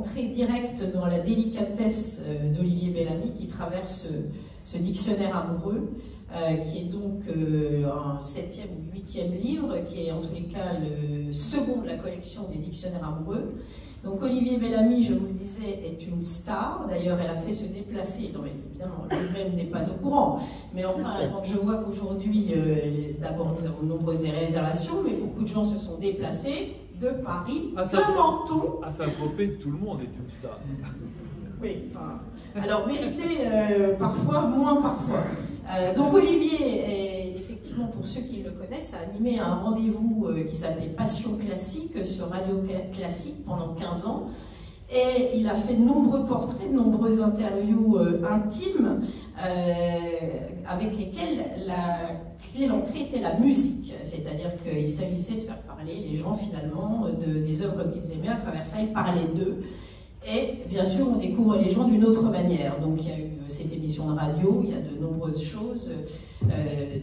entrer direct dans la délicatesse d'Olivier Bellamy qui traverse ce dictionnaire amoureux, qui est donc un 7e ou 8e livre, qui est en tous les cas le second de la collection des dictionnaires amoureux. Donc Olivier Bellamy, je vous le disais, est une star. D'ailleurs, elle a fait se déplacer. Non, mais évidemment, lui-même n'est pas au courant. Mais enfin, quand je vois qu'aujourd'hui, d'abord, nous avons de nombreuses réservations, mais beaucoup de gens se sont déplacés de Paris, de Menton. À Saint-Tropez, tout le monde est une star. Oui, enfin, alors mérité parfois, moins parfois. Donc Olivier est effectivement, pour ceux qui le connaissent, a animé un rendez-vous qui s'appelait Passion Classique sur Radio Classique pendant 15 ans. Et il a fait de nombreux portraits, de nombreuses interviews intimes avec lesquelles la clé d'entrée était la musique. C'est-à-dire qu'il s'agissait de faire parler les gens finalement des œuvres qu'ils aimaient. À travers ça, il parlait d'eux. Et bien sûr, on découvre les gens d'une autre manière. Donc il y a eu cette émission de radio, il y a de nombreuses choses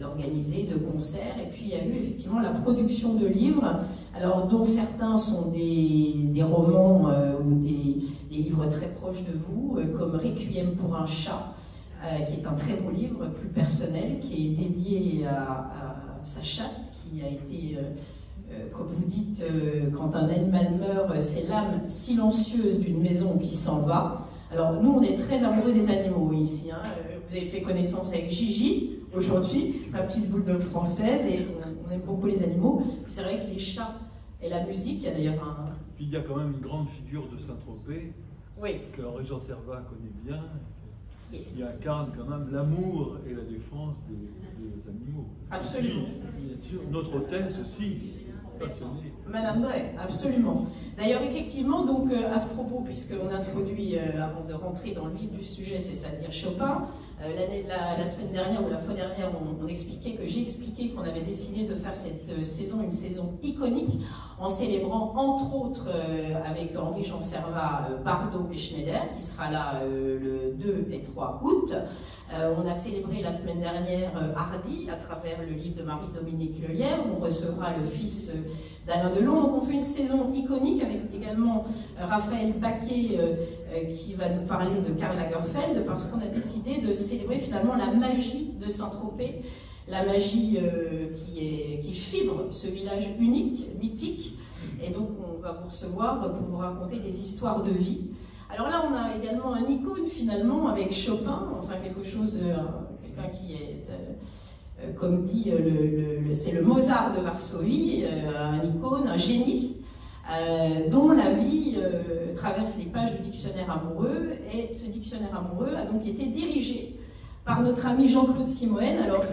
d'organisées, de concerts, et puis il y a eu effectivement la production de livres, alors dont certains sont des romans ou des livres très proches de vous, comme Requiem pour un chat, qui est un très beau livre, plus personnel, qui est dédié à sa chatte, qui a été... comme vous dites, quand un animal meurt, c'est l'âme silencieuse d'une maison qui s'en va. Alors nous, on est très amoureux des animaux ici. Hein. Vous avez fait connaissance avec Gigi, aujourd'hui, la petite bulldog française, et on aime beaucoup les animaux. C'est vrai que les chats et la musique, il y a d'ailleurs un... Puis il y a quand même une grande figure de Saint-Tropez, oui, que Henri-Jean Servat connaît bien, qui incarne quand même l'amour et la défense des animaux. Absolument. Et puis, bien sûr, notre hôtesse aussi, passionnée. Madame Drey, absolument. D'ailleurs, effectivement, donc à ce propos, puisqu'on introduit, avant de rentrer dans le vif du sujet, c'est-à-dire Chopin, la semaine dernière ou la fois dernière, on expliquait que j'ai expliqué qu'on avait décidé de faire cette saison une saison iconique, en célébrant entre autres avec Henri-Jean Servat, Bardot et Schneider, qui sera là le 2 et 3 août. On a célébré la semaine dernière Hardy à travers le livre de Marie-Dominique Lelièvre. On recevra le fils d'Alain Delon. Donc on fait une saison iconique avec également Raphaël Baquet qui va nous parler de Karl Lagerfeld, parce qu'on a décidé de célébrer finalement la magie de Saint-Tropez, la magie qui fibre ce village unique, mythique. Et donc on va vous recevoir pour vous raconter des histoires de vie. Alors là, on a également un icône finalement avec Chopin, enfin quelque chose, quelqu'un qui est, comme dit, c'est le Mozart de Varsovie, un icône, un génie, dont la vie traverse les pages du dictionnaire amoureux. Et ce dictionnaire amoureux a donc été dirigé par notre ami Jean-Claude Simoën. Alors,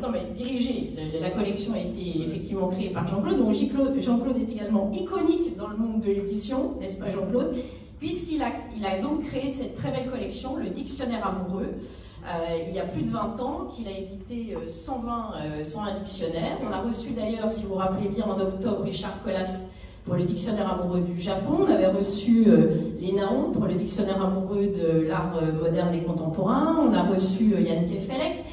non mais dirigé, la collection a été effectivement créée par Jean-Claude, donc Jean-Claude est également iconique dans le monde de l'édition, n'est-ce pas Jean-Claude, puisqu'il a donc créé cette très belle collection, le dictionnaire amoureux, il y a plus de 20 ans, qu'il a édité 101 dictionnaires. On a reçu d'ailleurs, si vous vous rappelez bien, en octobre, Richard Colas pour le dictionnaire amoureux du Japon. On avait reçu les Naon pour le dictionnaire amoureux de l'art moderne et contemporain. On a reçu Yann Kefelec.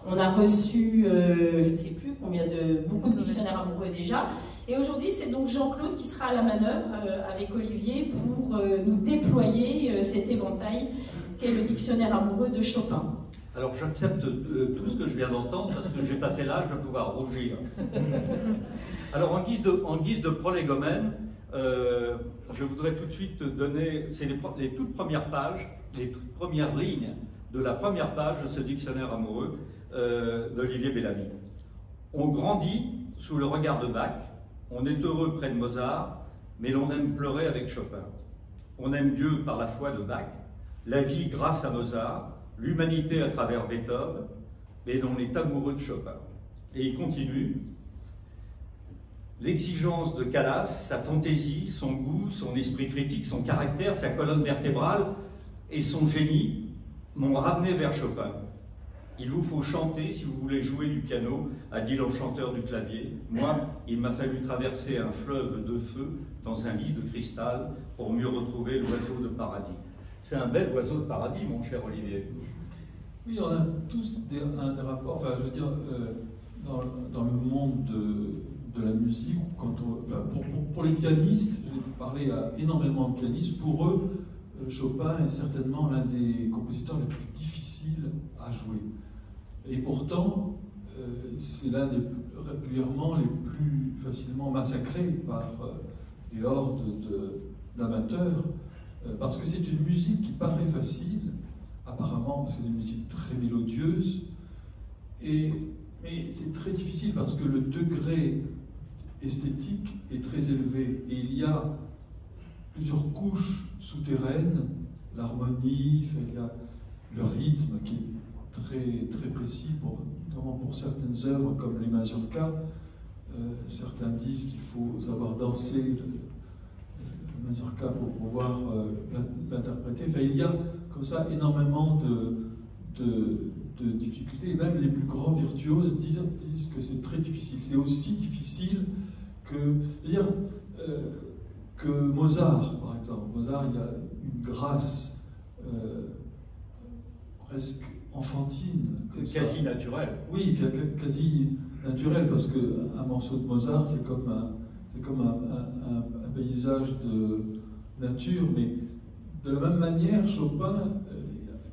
On a reçu, je ne sais plus combien beaucoup de dictionnaires amoureux déjà. Et aujourd'hui, c'est donc Jean-Claude qui sera à la manœuvre avec Olivier pour nous déployer cet éventail qu'est le dictionnaire amoureux de Chopin. Alors j'accepte tout ce que je viens d'entendre parce que j'ai passé l'âge de pouvoir rougir. Alors en guise de prolégomène, je voudrais tout de suite donner les toutes premières pages, les toutes premières lignes de la première page de ce dictionnaire amoureux d'Olivier Bellamy. On grandit sous le regard de Bach, on est heureux près de Mozart, mais l'on aime pleurer avec Chopin. On aime Dieu par la foi de Bach, la vie grâce à Mozart, l'humanité à travers Beethoven, et l'on est amoureux de Chopin. Et il continue. L'exigence de Calas, sa fantaisie, son goût, son esprit critique, son caractère, sa colonne vertébrale et son génie m'ont ramené vers Chopin. Il vous faut chanter si vous voulez jouer du piano, a dit l'enchanteur du clavier. Moi, il m'a fallu traverser un fleuve de feu dans un lit de cristal pour mieux retrouver l'oiseau de paradis. C'est un bel oiseau de paradis, mon cher Olivier. Oui, on a tous un rapport, enfin, je veux dire, dans le monde de la musique, pour les pianistes, j'ai parlé à énormément de pianistes, pour eux, Chopin est certainement l'un des compositeurs les plus difficiles à jouer. Et pourtant, c'est l'un des régulièrement les plus facilement massacrés par des hordes d'amateurs, parce que c'est une musique qui paraît facile, apparemment, parce que c'est une musique très mélodieuse, mais c'est très difficile parce que le degré esthétique est très élevé et il y a plusieurs couches souterraines, l'harmonie, il y a le rythme qui est très, très précis, notamment pour certaines œuvres comme les mazurkas. Certains disent qu'il faut savoir danser le mazurka pour pouvoir l'interpréter. Enfin, il y a comme ça énormément de difficultés, et même les plus grands virtuoses disent que c'est très difficile. C'est aussi difficile que Mozart, par exemple. Mozart, il y a une grâce presque enfantine. Quasi naturelle. Oui, quasi naturelle, parce qu'un morceau de Mozart, c'est comme un paysage de nature, mais de la même manière, Chopin,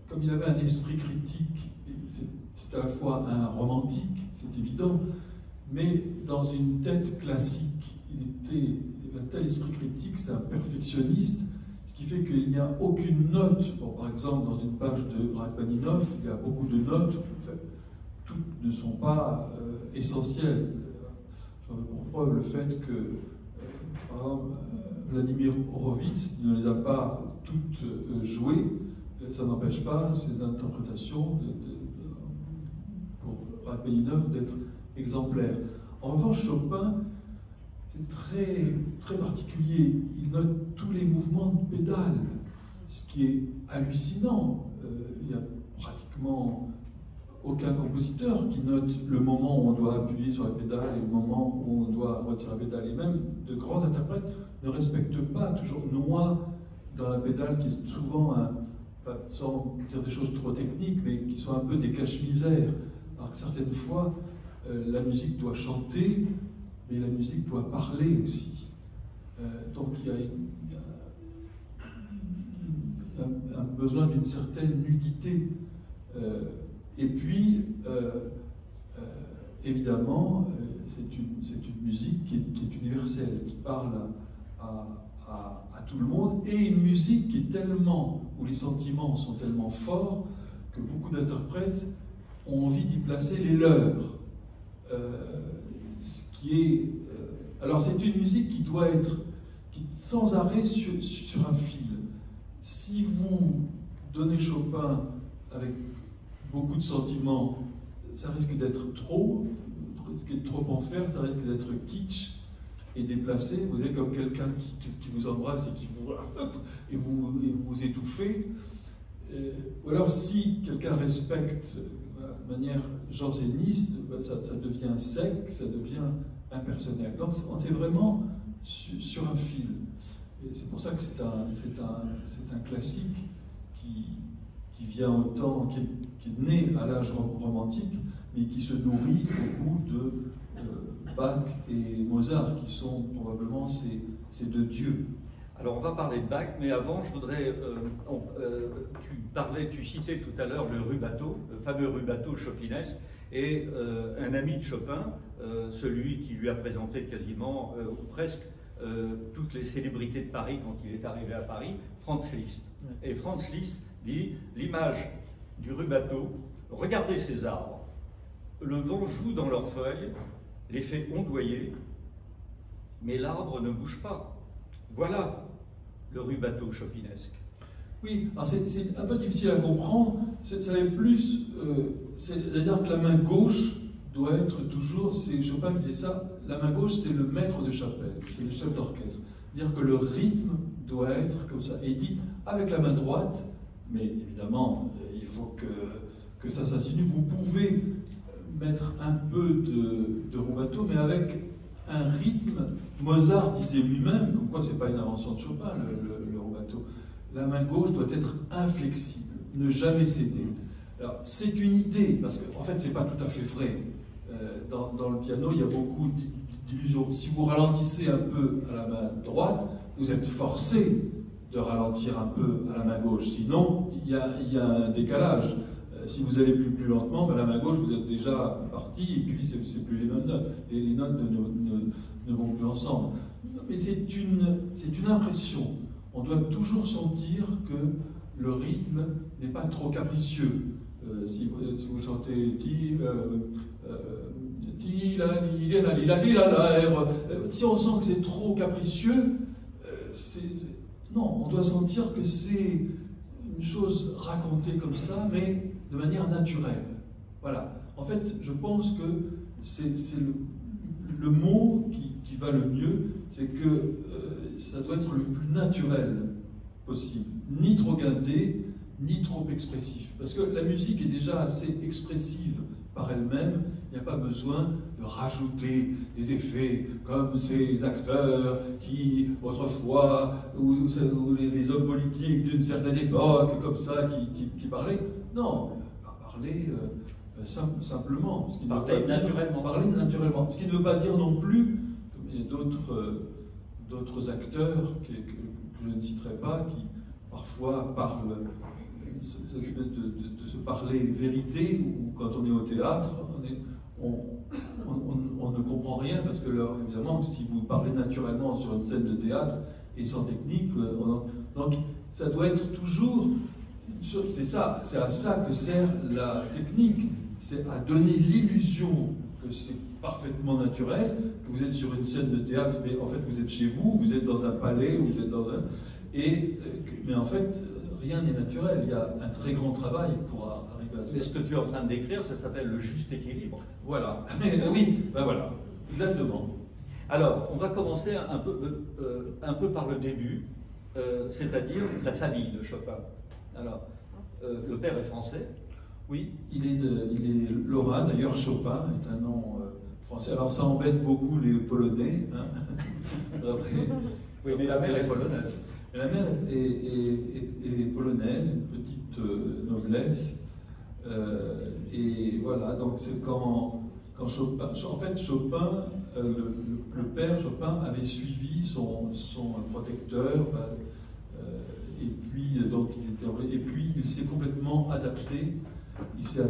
comme il avait un esprit critique, c'est à la fois un romantique, c'est évident, mais dans une tête classique. Il avait un tel esprit critique, c'était un perfectionniste, ce qui fait qu'il n'y a aucune note. Bon, par exemple, dans une page de Rachmaninov, il y a beaucoup de notes, en fait, toutes ne sont pas essentielles. J'en veux pour preuve le fait que, par exemple, Vladimir Horowitz ne les a pas toutes jouées. Ça n'empêche pas ces interprétations pour Rachmaninov d'être exemplaires. En revanche, Chopin, c'est très, très particulier. Il note tous les mouvements de pédale, ce qui est hallucinant. Il n'y a pratiquement aucun compositeur qui note le moment où on doit appuyer sur la pédale et le moment où on doit retirer la pédale. Et même de grands interprètes ne respectent pas, toujours noient dans la pédale, qui est souvent sans dire des choses trop techniques, mais qui sont un peu des cache-misères. Alors que certaines fois, la musique doit chanter, mais la musique doit parler aussi. Donc il y a un besoin d'une certaine nudité. Et puis, évidemment, c'est une musique qui est universelle, qui parle à tout le monde, et une musique qui est tellement, où les sentiments sont tellement forts, que beaucoup d'interprètes ont envie d'y placer les leurs. Alors c'est une musique qui doit être sans arrêt sur un fil. Si vous donnez Chopin avec beaucoup de sentiments, ça risque d'être trop, trop en faire, ça risque d'être kitsch et déplacé. Vous êtes comme quelqu'un qui vous embrasse et qui vous étouffez. Ou alors si quelqu'un respecte de manière janséniste, ça devient sec, ça devient impersonnel. Donc on est vraiment sur un fil. Et c'est pour ça que c'est un classique qui vient autant, qui est né à l'âge romantique, mais qui se nourrit beaucoup de Bach et Mozart, qui sont probablement ces deux dieux. Alors on va parler de Bach, mais avant je voudrais, tu citais tout à l'heure le rubato, le fameux rubato chopinesque, et un ami de Chopin, celui qui lui a présenté quasiment, ou presque, toutes les célébrités de Paris quand il est arrivé à Paris, Franz Liszt. Et Franz Liszt dit, l'image du rubato, regardez ces arbres, le vent joue dans leurs feuilles, les fait ondoyer, mais l'arbre ne bouge pas. Voilà le rubato chopinesque. Oui, alors c'est un peu difficile à comprendre, ça est plus, c'est-à-dire que la main gauche doit être toujours, c'est Chopin qui dit ça, la main gauche c'est le maître de chapelle, c'est le chef d'orchestre. C'est-à-dire que le rythme doit être comme ça. Et il dit, avec la main droite, mais évidemment, il faut que ça s'insinue, vous pouvez mettre un peu de rubato, mais avec un rythme. Mozart disait lui-même, comme quoi c'est pas une invention de Chopin, le rubato. La main gauche doit être inflexible, ne jamais céder. Alors, c'est une idée, parce qu'en fait, c'est pas tout à fait vrai. dans le piano, il y a beaucoup d'illusions. Si vous ralentissez un peu à la main droite, vous êtes forcé de ralentir un peu à la main gauche. Sinon, il y a un décalage. Si vous allez plus lentement, ben, la main gauche, vous êtes déjà parti, et puis c'est plus les mêmes notes. Les notes ne vont plus ensemble. Mais c'est une impression. On doit toujours sentir que le rythme n'est pas trop capricieux. Si vous chantez si on sent que c'est trop capricieux, non, on doit sentir que c'est une chose racontée comme ça, mais de manière naturelle. Voilà. En fait, je pense que c'est le mot qui va le mieux, c'est que ça doit être le plus naturel possible. Ni trop guindé, ni trop expressif. Parce que la musique est déjà assez expressive par elle-même, il n'y a pas besoin de rajouter des effets comme ces acteurs qui, autrefois, ou les hommes politiques d'une certaine époque, comme ça, qui parlaient. Non, parler simplement. Ce qui parler naturellement. Parler naturellement. Ce qui ne veut pas dire non plus, comme il y a d'autres acteurs que je ne citerai pas, qui parfois parlent cette espèce de se parler vérité, ou quand on est au théâtre, on ne comprend rien, parce que évidemment, si vous parlez naturellement sur une scène de théâtre et sans technique, donc ça doit être toujours, c'est à ça que sert la technique, c'est à donner l'illusion que c'est parfaitement naturel, que vous êtes sur une scène de théâtre, mais en fait vous êtes chez vous, vous êtes dans un palais, vous êtes dans un... mais en fait, rien n'est naturel. Il y a un très grand travail pour arriver à ça. C'est ce que tu es en train de décrire, ça s'appelle le juste équilibre. Voilà. Oui, ben voilà, exactement. Alors, on va commencer un peu par le début, c'est-à-dire la famille de Chopin. Alors, le père est français. Oui, il est lorrain. D'ailleurs, Chopin est un nom français. Alors, ça embête beaucoup les Polonais. Hein. Oui, mais la mère est polonaise. La mère est polonaise, une petite noblesse, et voilà, donc c'est quand Chopin, en fait Chopin, le père Chopin avait suivi son protecteur, enfin, et puis donc et puis il s'est complètement adapté, c'est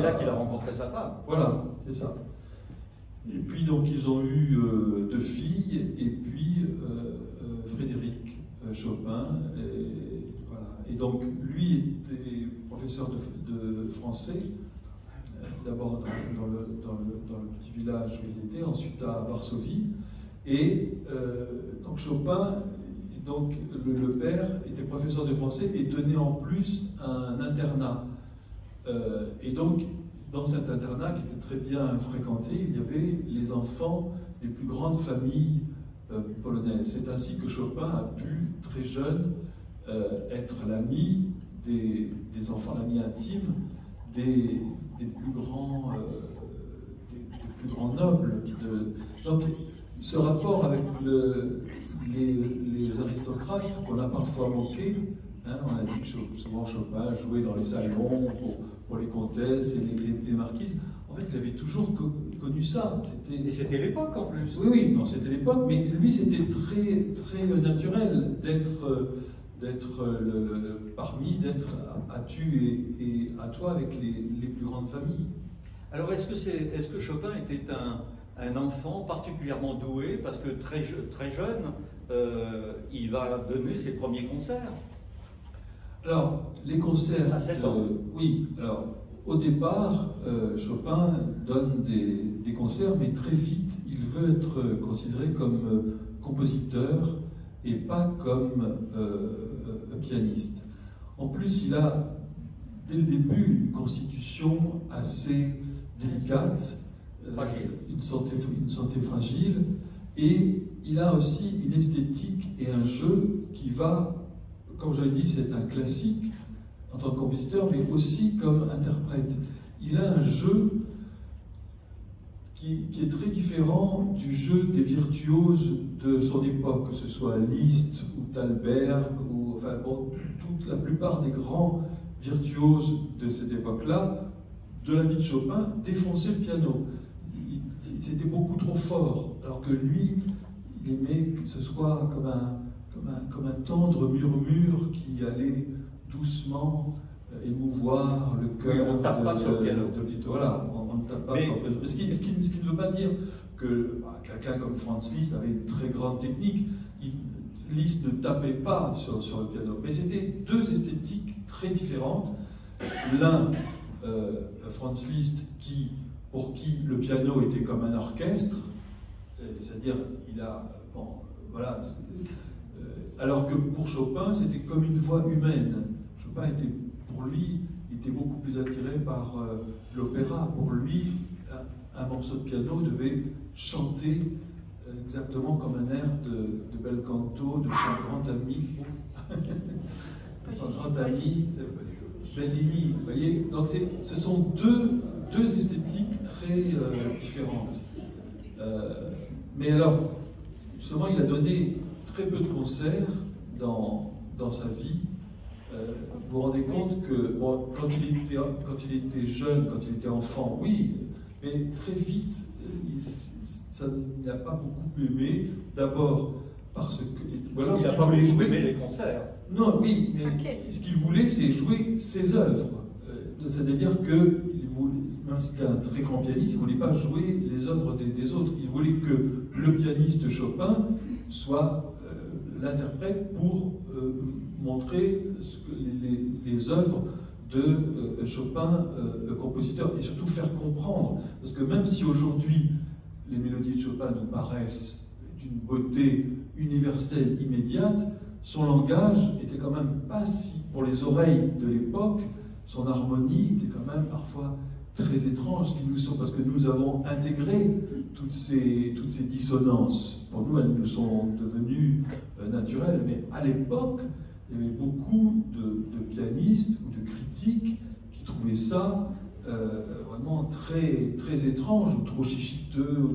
là qu'il a rencontré sa femme. Voilà, c'est ça. Et puis donc ils ont eu 2 filles, et puis Frédéric Chopin, et, voilà. Et donc lui était professeur de français, d'abord dans le petit village où il était, ensuite à Varsovie, et donc Chopin, donc le père était professeur de français et tenait en plus un internat, et donc dans cet internat qui était très bien fréquenté, il y avait les enfants des plus grandes familles polonaise. C'est ainsi que Chopin a pu, très jeune, être l'ami des enfants, l'ami intime des plus grands nobles. Donc, ce rapport avec les aristocrates, qu'on a parfois moqué, hein, on a dit que souvent Chopin jouait dans les salons pour les comtesses et les marquises. En fait, il avait toujours connu ça. Et c'était l'époque en plus. Oui, non, c'était l'époque, mais lui, c'était très, très naturel d'être à tu et à toi avec les plus grandes familles. Alors, est-ce que Chopin était un enfant particulièrement doué, parce que très jeune, il va donner ses premiers concerts? Alors, les concerts... À 7 ans. Oui, alors... Au départ, Chopin donne des concerts, mais très vite, il veut être considéré comme compositeur et pas comme pianiste. En plus, il a, dès le début, une constitution assez délicate, une santé fragile, et il a aussi une esthétique et un jeu qui va, comme je l'ai dit, c'est un classique, en tant que compositeur, mais aussi comme interprète. Il a un jeu qui est très différent du jeu des virtuoses de son époque, que ce soit Liszt ou Thalberg, ou enfin bon, la plupart des grands virtuoses de cette époque-là de la vie de Chopin, défonçait le piano. C'était beaucoup trop fort, alors que lui, il aimait que ce soit comme un tendre murmure qui allait doucement émouvoir le cœur. Oui, on ne tape pas sur le piano. Voilà, on ne tape pas sur le piano. Ce qui ne veut pas dire que quelqu'un comme Franz Liszt avait une très grande technique. Liszt ne tapait pas sur le piano, mais c'était deux esthétiques très différentes. L'un, Franz Liszt, pour qui le piano était comme un orchestre, c'est-à-dire il a, bon, voilà, alors que pour Chopin c'était comme une voix humaine. Chopin était, pour lui, il était beaucoup plus attiré par l'opéra. Pour lui, un morceau de piano devait chanter exactement comme un air de bel canto de son grand ami, son grand ami Bellini. Vous voyez, donc ce sont deux esthétiques très différentes. Mais alors, justement, il a donné très peu de concerts dans sa vie. Vous vous rendez compte que bon, quand il était jeune, quand il était enfant, oui, mais très vite, ça n'a pas beaucoup aimé. D'abord parce que voilà, il n'a pas beaucoup aimé les concerts. Non, oui, mais ce qu'il voulait, c'est jouer ses œuvres. C'est-à-dire que même si c'était un très grand pianiste, il ne voulait pas jouer les œuvres des autres. Il voulait que le pianiste Chopin soit l'interprète pour montrer les œuvres de Chopin, compositeur, et surtout faire comprendre. Parce que même si aujourd'hui les mélodies de Chopin nous paraissent d'une beauté universelle, immédiate, son langage était quand même pas si, pour les oreilles de l'époque, son harmonie était quand même parfois très étrange, parce que nous avons intégré toutes ces dissonances. Pour nous, elles nous sont devenues naturelles, mais à l'époque, il y avait beaucoup de pianistes ou de critiques qui trouvaient ça vraiment très, très étrange, ou trop chichiteux, ou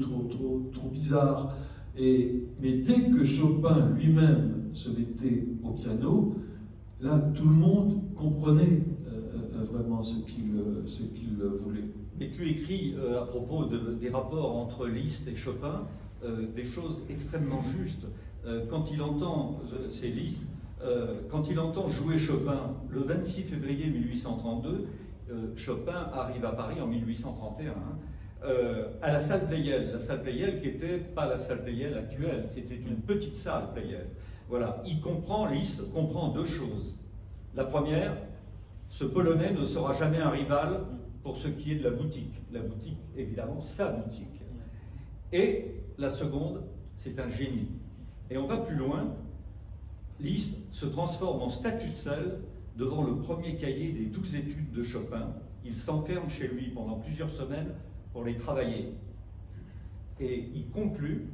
trop bizarre. Mais dès que Chopin lui-même se mettait au piano, là, tout le monde comprenait vraiment ce qu'il voulait. Et tu écris à propos des rapports entre Liszt et Chopin des choses extrêmement justes. Quand il entend, c'est Liszt, quand il entend jouer Chopin le 26 février 1832, Chopin arrive à Paris en 1831, à la salle Pleyel. La salle Pleyel qui n'était pas la salle Pleyel actuelle, c'était une petite salle Pleyel. Voilà, Liszt comprend deux choses. La première, ce Polonais ne sera jamais un rival pour ce qui est de la boutique. La boutique, évidemment, sa boutique. Et la seconde, c'est un génie. Et on va plus loin. Liszt se transforme en statue de sel devant le premier cahier des 12 études de Chopin. Il s'enferme chez lui pendant plusieurs semaines pour les travailler. Et il conclut: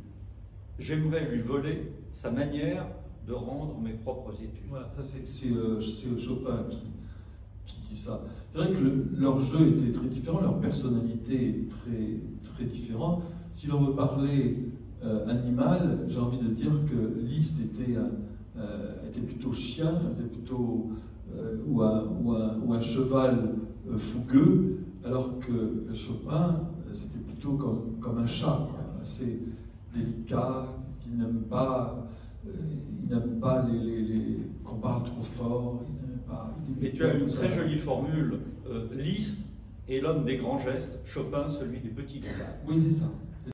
j'aimerais lui voler sa manière de rendre mes propres études. Voilà, ça c'est Chopin qui dit ça. C'est vrai que leur jeu était très différent, leur personnalité est très, très différente. Si l'on veut parler animal, j'ai envie de dire que Liszt était plutôt chien, était plutôt ou un cheval fougueux, alors que Chopin c'était plutôt comme un chat, quoi, assez délicat, qui n'aime pas qu'on parle trop fort. Et tu as une très jolie formule. Liszt est l'homme des grands gestes, Chopin celui des petits détails. Oui, c'est ça.